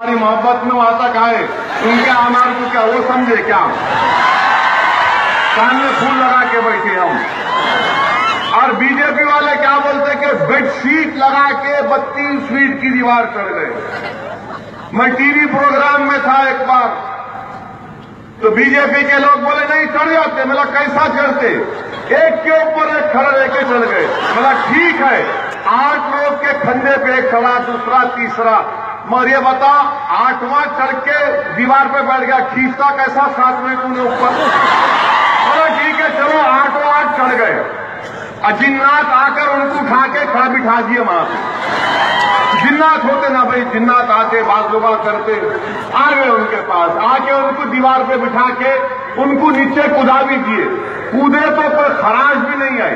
हमारी मोहब्बत में वहां तक आए, उनके आमार को क्या वो समझे क्या? कान में फूल लगा के बैठे हम। और बीजेपी वाले क्या बोलते कि बेडशीट लगा के 32 फीट की दीवार चढ़ गए। मैं टीवी प्रोग्राम में था एक बार, तो बीजेपी के लोग बोले नहीं चढ़ जाते। मेरा कैसा चढ़ते? एक के ऊपर एक खड़ा लेके चढ़ गए। मेरा ठीक है, 8 लोग के कंधे पे एक खड़ा, दूसरा, तीसरा। मगर ये बता, 8वां चढ़ के दीवार पे बैठ गया, खींचता कैसा 7वें तूने ऊपर? बोला ठीक है चलो, 8वां चढ़ गए। जिन्नात आकर उनको उठा के खड़ा बिठा दिए वहां पे। जिन्नात होते ना भाई, जिन्नात आते, बाजुबा करते, आ गए उनके पास, आके उनको दीवार पे बिठा के उनको नीचे कूदा भी दिए। कूदे तो कोई खराश भी नहीं आई।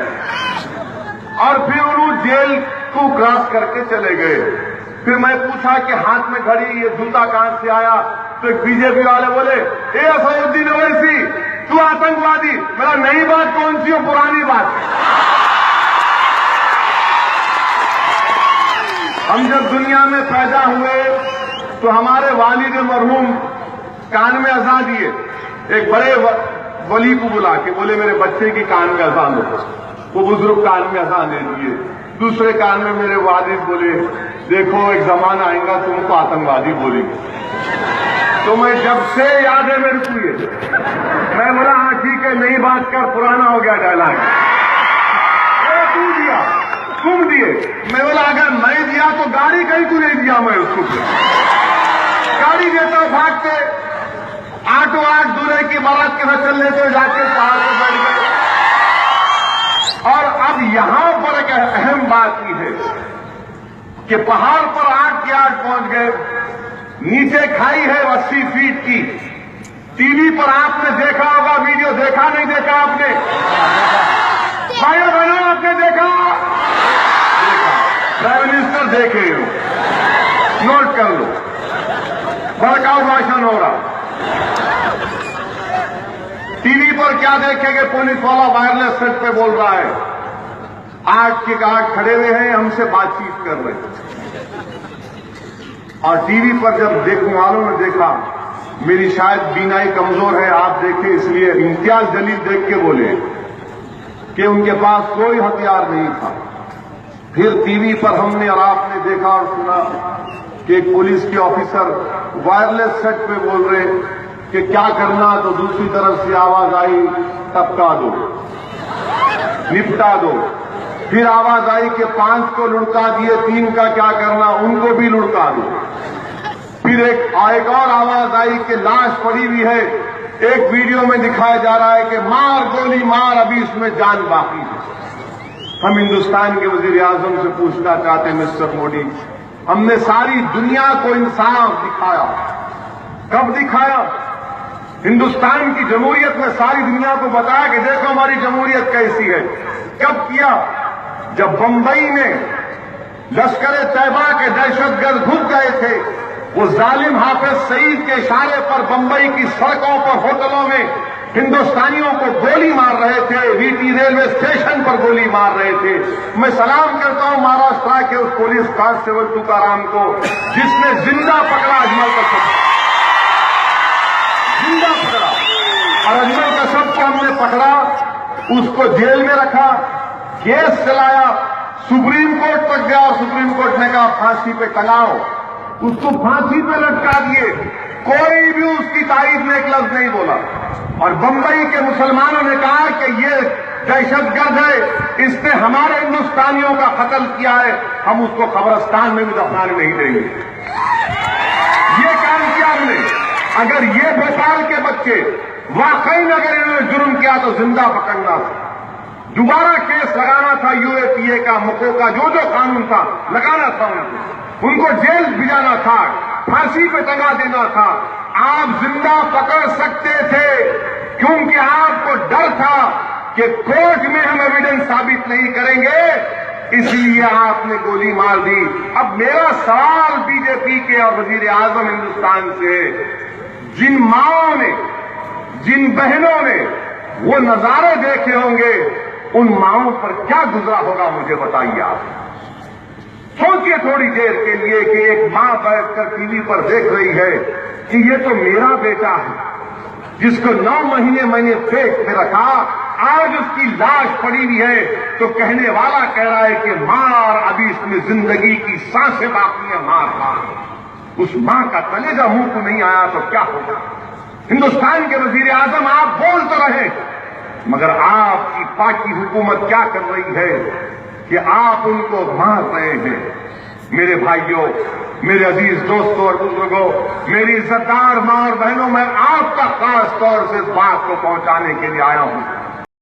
और फिर उन्होंने जेल को क्रॉस करके चले गए। फिर मैं पूछा कि हाथ में घड़ी, ये जूता कहां से आया? तो एक बीजेपी वाले बोले, ए असदुद्दीन ओवैसी, तू आतंकवादी। मेरा नई बात कौन सी हो, पुरानी बात। हम जब दुनिया में पैदा हुए तो हमारे वालिद मरहूम कान में अज़ान दिए। एक बड़े वली को बुला के बोले मेरे बच्चे की कान में अज़ान दो। वो बुजुर्ग कान में अज़ान दे दिए। दूसरे कान में मेरे वालिद बोले देखो एक जमाना आएगा तुमको आतंकवादी बोलेंगे। तो मैं जब से याद है मेरे को ये, मैं बोला हाँ ठीक है, नई बात कर, पुराना हो गया डायलॉग। तू दिया, तुम दिए। मैं बोला अगर मैं दिया तो गाड़ी कहीं को नहीं दिया मैं उसको। गाड़ी देता भागते, 8 दूल्हे की बारात के साथ चल लेते, जाके पहाड़ पर बैठ गए। और अब यहां पर एक अहम बात ये है कि पहाड़ पर 8 के 8 पहुंच गए। नीचे खाई है 80 फीट की। टीवी पर आपने देखा होगा, वीडियो देखा नहीं देखा आपने? भाइयों बहनों आपने देखा? प्राइम मिनिस्टर देखे हो, नोट कर लो, भड़काऊ भाषण हो रहा। टीवी पर क्या देखेंगे? पुलिस वाला वायरलेस सेट पे बोल रहा है, 8 के 8 खड़े हुए हैं, हमसे बातचीत कर रहे हैं। और टीवी पर जब देखने वालों ने देखा, मेरी शायद बीनाई कमजोर है, आप देखें इसलिए इम्तियाज जलील देख के बोले कि उनके पास कोई हथियार नहीं था। फिर टीवी पर हमने और आपने देखा और सुना कि एक पुलिस के ऑफिसर वायरलेस सेट पे बोल रहे कि क्या करना, तो दूसरी तरफ से आवाज आई टपका दो, निपटा दो। फिर आवाज आई कि 5 को लुढ़का दिए, 3 का क्या करना, उनको भी लुढ़का दो। फिर एक और आवाज आई कि लाश पड़ी हुई है। एक वीडियो में दिखाया जा रहा है कि मार गोली मार, अभी इसमें जान बाकी है। हम हिंदुस्तान के वजीर आजम से पूछना चाहते हैं मिस्टर मोदी, हमने सारी दुनिया को इंसाफ दिखाया, कब दिखाया? हिंदुस्तान की जमहूरियत में सारी दुनिया को बताया कि देखो हमारी जमहूरियत कैसी है। कब किया? जब बंबई में लश्कर तैयबा के दहशतगर्द घुस गए थे, वो जालिम हाफिज सईद के इशारे पर बंबई की सड़कों पर, होटलों में हिंदुस्तानियों को गोली मार रहे थे, वीटी रेलवे स्टेशन पर गोली मार रहे थे। मैं सलाम करता हूं महाराष्ट्र के उस पुलिस कांस्टेबल तुकाराम को जिसने जिंदा पकड़ा अजमल कश्यप, जिंदा पकड़ा। और अजमल कश्यप को हमने पकड़ा, उसको जेल में रखा, केस चलाया, सुप्रीम कोर्ट तक गया और सुप्रीम कोर्ट ने कहा फांसी पे टंगाओ। उसको फांसी पे लटका दिए। कोई भी उसकी तारीफ में एक लफ्ज नहीं बोला। और बंबई के मुसलमानों ने कहा कि ये दहशतगर्द है, इसने हमारे हिंदुस्तानियों का कत्ल किया है, हम उसको कब्रिस्तान में भी दफनाने नहीं देंगे। ये काम किया हमने। अगर ये भोपाल के बच्चे वाकई में अगर इन्होंने जुर्म किया तो जिंदा पकड़ना था, दोबारा केस लगाना था, यूएपीए का, मको का, जो जो कानून था लगाना था उनको जेल भिजाना था, फांसी पे टंगा देना था। आप जिंदा पकड़ सकते थे क्योंकि आपको डर था कि कोर्ट में हम एविडेंस साबित नहीं करेंगे, इसलिए आपने गोली मार दी। अब मेरा सवाल बीजेपी के और वजीर आजम हिंदुस्तान से, जिन माओं ने, जिन बहनों ने वो नजारे देखे होंगे, उन माओं पर क्या गुजरा होगा मुझे बताइए आप। سوچیے تھوڑی دیر کے لیے کہ ایک ماں بیٹھ کر ٹی وی پر دیکھ رہی ہے کہ یہ تو میرا بیٹا ہے جس کو 9 مہینے میں نے پیٹ میں رکھا، آج اس کی لاش پڑی ہوئی ہے تو کہنے والا کہہ رہا ہے کہ مار، ابھی اس میں زندگی کی سانسیں باقی ہیں، مار۔ اس ماں کا کلیجہ منہ کو نہیں آیا تو کیا ہوگا؟ ہندوستان کے وزیر اعظم آپ بول تو رہے، مگر آپ کی پارٹی حکومت کیا کر رہی ہے کہ آپ ان کو مار رہے ہیں۔ میرے بھائیوں، میرے عزیز دوستوں اور بزرگوں، میری عزتدار ماں اور بہنوں، میں آپ کا خاص طور سے اس بات کو پہنچانے کے لیے آیا ہوں